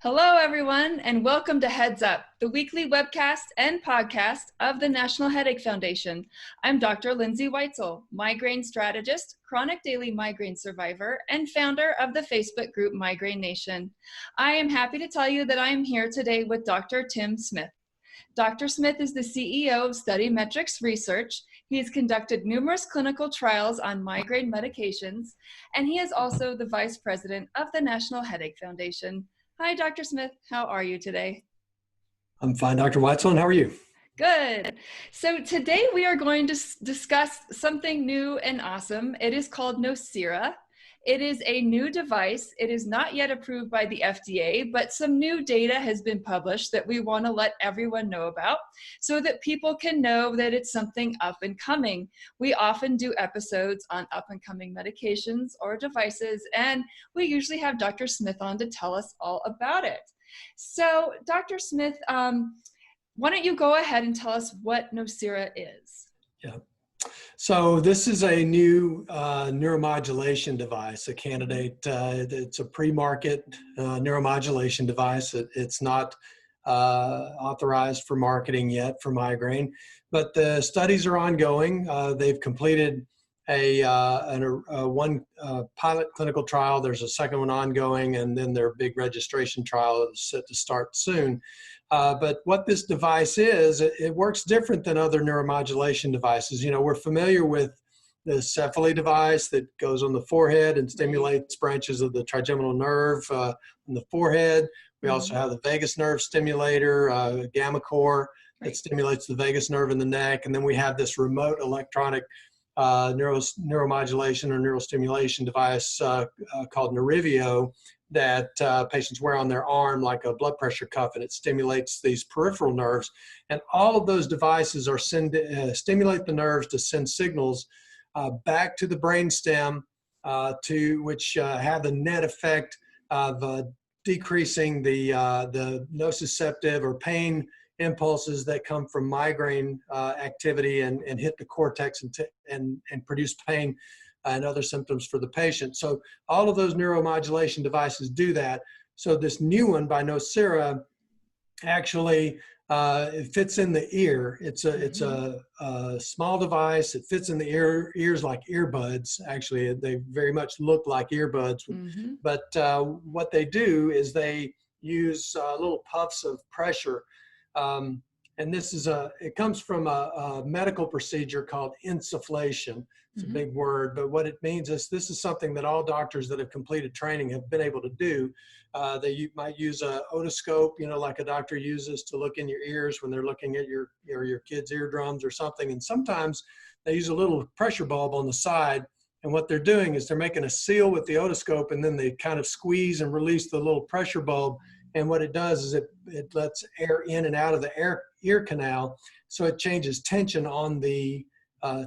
Hello, everyone, and welcome to Heads Up, the weekly webcast and podcast of the National Headache Foundation. I'm Dr. Lindsay Weitzel, migraine strategist, chronic daily migraine survivor, and founder of the Facebook group Migraine Nation. I am happy to tell you that I am here today with Dr. Tim Smith. Dr. Smith is the CEO of Study Metrics Research. He has conducted numerous clinical trials on migraine medications, and he is also the vice president of the National Headache Foundation. Hi, Dr. Smith. How are you today? I'm fine, Dr. Weitzel, and how are you? Good. So today we are going to discuss something new and awesome. It is called Nocira. It is a new device. It is not yet approved by the FDA, but some new data has been published that we want to let everyone know about so that people can know that it's something up and coming. We often do episodes on up and coming medications or devices, and we usually have Dr. Smith on to tell us all about it. So Dr. Smith, why don't you go ahead and tell us what Nocira is? Yeah. So this is a new neuromodulation device, a candidate. It's a pre-market neuromodulation device. It's not authorized for marketing yet for migraine, but the studies are ongoing. They've completed one pilot clinical trial. There's a second one ongoing, and then their big registration trial is set to start soon. But what this device is, it works different than other neuromodulation devices. You know, we're familiar with the Cephally device that goes on the forehead and stimulates branches of the trigeminal nerve on the forehead. We also have the vagus nerve stimulator, gamma core, that stimulates the vagus nerve in the neck. And then we have this remote electronic neuromodulation or neurostimulation device called Nerivio that patients wear on their arm like a blood pressure cuff, and it stimulates these peripheral nerves. And all of those devices are stimulate the nerves to send signals back to the brainstem, which have the net effect of decreasing the nociceptive or pain impulses that come from migraine activity and hit the cortex and produce pain and other symptoms for the patient. So all of those neuromodulation devices do that. So this new one by Nocira actually it fits in the ear. It's a small device. It fits in the ears like earbuds. Actually, they very much look like earbuds. But what they do is they use little puffs of pressure. And this is it comes from a medical procedure called insufflation. It's a big word, but what it means is this is something that all doctors that have completed training have been able to do. They might use a otoscope, you know, like a doctor uses to look in your ears when they're looking at your kid's eardrums or something. And sometimes they use a little pressure bulb on the side. And what they're doing is they're making a seal with the otoscope, and then they kind of squeeze and release the little pressure bulb. And what it does is it lets air in and out of the ear canal, so it changes tension on the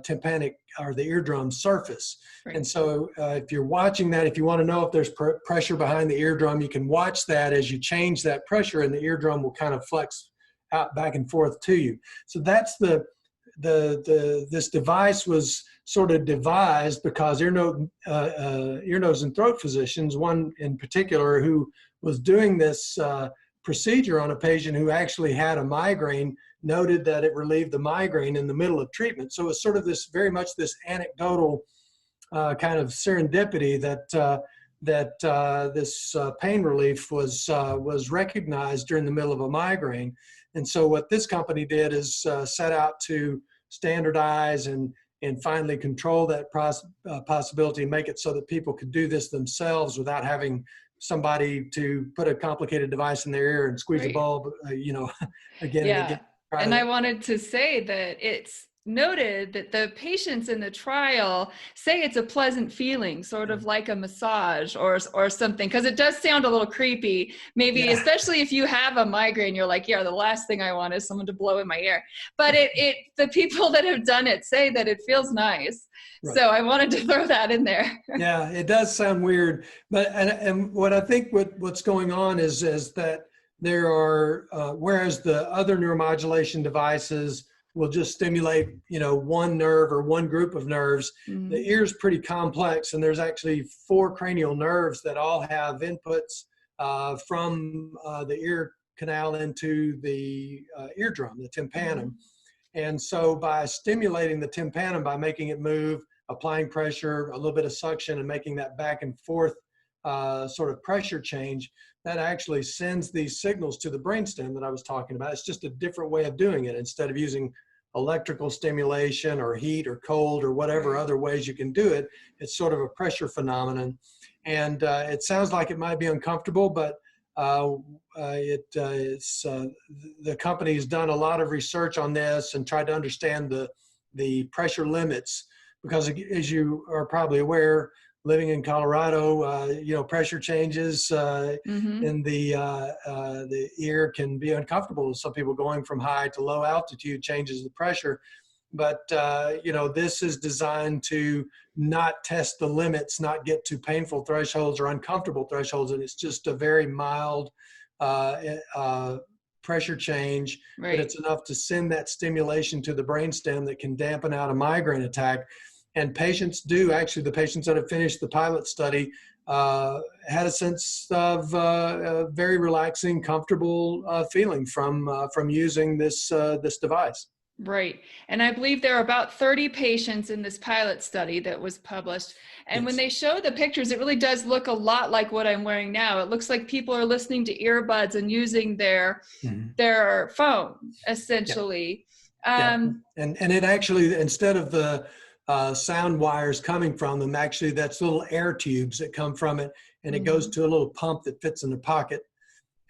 tympanic or the eardrum surface. Right. And so if you're watching that, if you want to know if there's pressure behind the eardrum, you can watch that as you change that pressure, and the eardrum will kind of flex out back and forth to you. So that's this device was sort of devised because ear, nose, and throat physicians, one in particular who was doing this procedure on a patient who actually had a migraine, noted that it relieved the migraine in the middle of treatment. So it's sort of very much this anecdotal kind of serendipity that this pain relief was recognized during the middle of a migraine. And so what this company did is set out to standardize and finally control that possibility and make it so that people could do this themselves without having somebody to put a complicated device in their ear and squeeze a bulb, you know, again and again. And I wanted to say that it's noted that the patients in the trial say it's a pleasant feeling, sort of like a massage or something, because it does sound a little creepy, maybe, especially if you have a migraine, you're like, yeah, the last thing I want is someone to blow in my ear. But the people that have done it say that it feels nice. Right. So I wanted to throw that in there. Yeah, it does sound weird, but and what I think what's going on is that there are whereas the other neuromodulation devices will just stimulate, you know, one nerve or one group of nerves. The ear is pretty complex, and there's actually 4 cranial nerves that all have inputs from the ear canal into the eardrum, the tympanum. And so by stimulating the tympanum, by making it move, applying pressure, a little bit of suction, and making that back and forth sort of pressure change, that actually sends these signals to the brainstem that I was talking about. It's just a different way of doing it. Instead of using electrical stimulation or heat or cold or whatever other ways you can do it, it's sort of a pressure phenomenon. And it sounds like it might be uncomfortable, but the company's done a lot of research on this and tried to understand the pressure limits, because as you are probably aware, living in Colorado, pressure changes in the ear can be uncomfortable. Some people going from high to low altitude changes the pressure. But, this is designed to not test the limits, not get to painful thresholds or uncomfortable thresholds. And it's just a very mild pressure change, but it's enough to send that stimulation to the brainstem that can dampen out a migraine attack. And patients do, actually, the patients that have finished the pilot study had a sense of a very relaxing, comfortable feeling from using this device. Right. And I believe there are about 30 patients in this pilot study that was published. And when they show the pictures, it really does look a lot like what I'm wearing now. It looks like people are listening to earbuds and using their phone, essentially. And it actually, instead of the sound wires coming from them, actually that's little air tubes that come from it, and it goes to a little pump that fits in the pocket.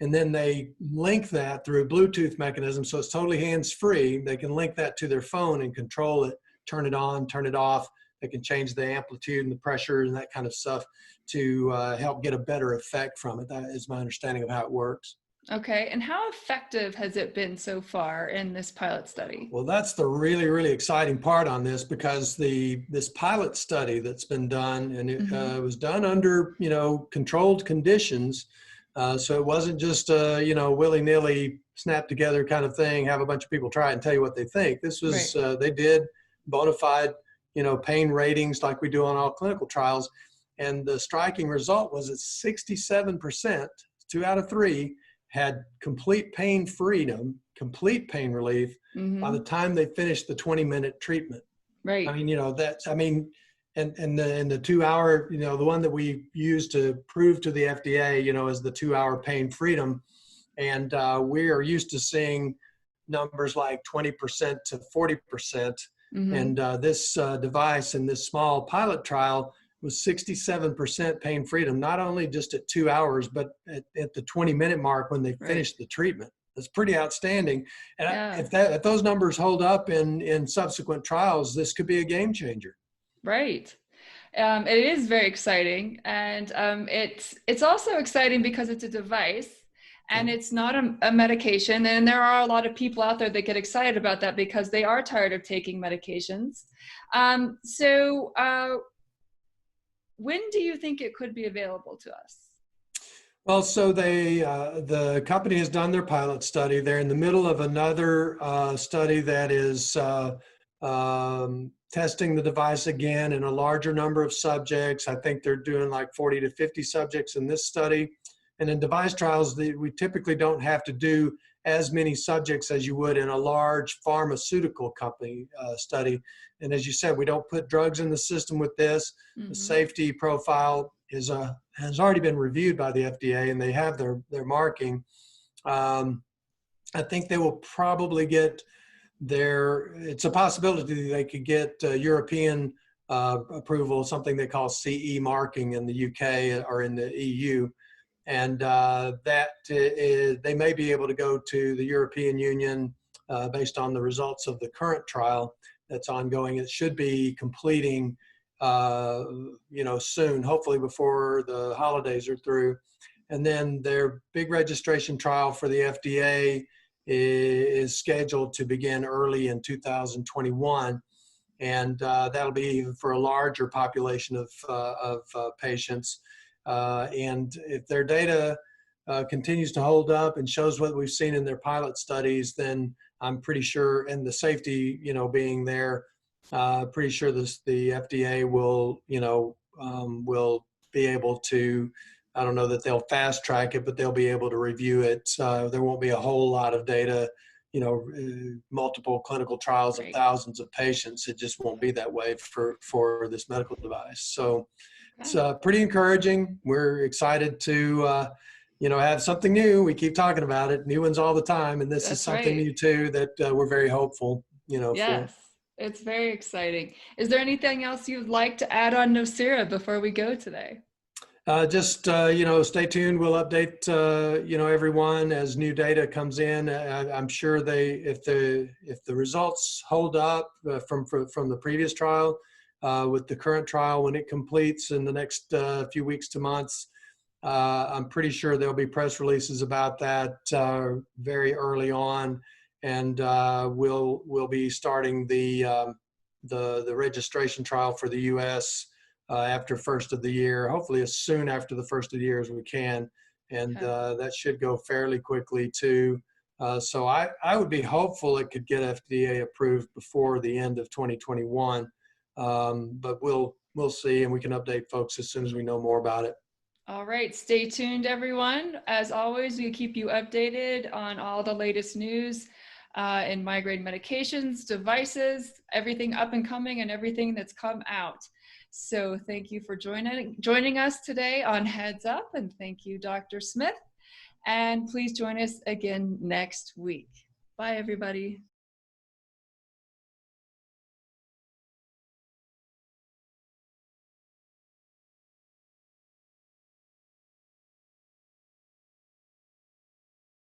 And then they link that through a Bluetooth mechanism, so it's totally hands-free. They can link that to their phone and control it, turn it on, turn it off. They can change the amplitude and the pressure and that kind of stuff to help get a better effect from it. That is my understanding of how it works. Okay, and how effective has it been so far in this pilot study? Well, that's the really, really exciting part on this, because this pilot study that's been done, and it was done under, controlled conditions. So it wasn't just a, willy-nilly snap together kind of thing, have a bunch of people try it and tell you what they think. This was, they did bona fide, pain ratings like we do on all clinical trials. And the striking result was that 67%, 2 out of 3, had complete pain freedom, complete pain relief by the time they finished the 20-minute treatment. Right. I mean, and the 2 hour, the one that we use to prove to the FDA, is the 2 hour pain freedom. And we are used to seeing numbers like 20% to 40%. And this device in this small pilot trial was 67% pain freedom, not only just at 2 hours, but at the 20-minute mark when they finished the treatment. That's pretty outstanding. And if those numbers hold up in subsequent trials, this could be a game changer. Right. It is very exciting. And it's also exciting because it's a device and it's not a medication. And there are a lot of people out there that get excited about that because they are tired of taking medications. So when do you think it could be available to us? Well, so the company has done their pilot study. They're in the middle of another study that is testing the device again in a larger number of subjects. I think they're doing like 40 to 50 subjects in this study. And in device trials, we typically don't have to do as many subjects as you would in a large pharmaceutical company study. And as you said, we don't put drugs in the system with this. The safety profile has already been reviewed by the FDA, and they have their marking. I think they will probably get it's a possibility they could get European approval, something they call CE marking in the UK or in the EU. And they may be able to go to the European Union based on the results of the current trial that's ongoing. It should be completing, soon, hopefully before the holidays are through. And then their big registration trial for the FDA is scheduled to begin early in 2021. And that'll be for a larger population of patients. And if their data continues to hold up and shows what we've seen in their pilot studies, then I'm pretty sure, and the safety, being there, pretty sure the FDA will be able to I don't know that they'll fast track it, but they'll be able to review it. There won't be a whole lot of data, multiple clinical trials of Right. thousands of patients. It just won't be that way for this medical device. So it's Okay. pretty encouraging. We're excited to, have something new. We keep talking about it, new ones all the time. And this is That's something right. new too that we're very hopeful, for. Yes. It's very exciting. Is there anything else you'd like to add on Nocira before we go today? Just stay tuned. We'll update everyone as new data comes in. I'm sure if the results hold up from the previous trial with the current trial when it completes in the next few weeks to months, I'm pretty sure there'll be press releases about that very early on, and we'll be starting the registration trial for the U.S. After first of the year, hopefully as soon after the first of the year as we can. And Okay. that should go fairly quickly too. So I would be hopeful it could get FDA approved before the end of 2021. But we'll see, and we can update folks as soon as we know more about it. All right. Stay tuned, everyone. As always, we keep you updated on all the latest news in migraine medications, devices, everything up and coming, and everything that's come out. So thank you for joining us today on Heads Up, and thank you, Dr. Smith. And please join us again next week. Bye, everybody.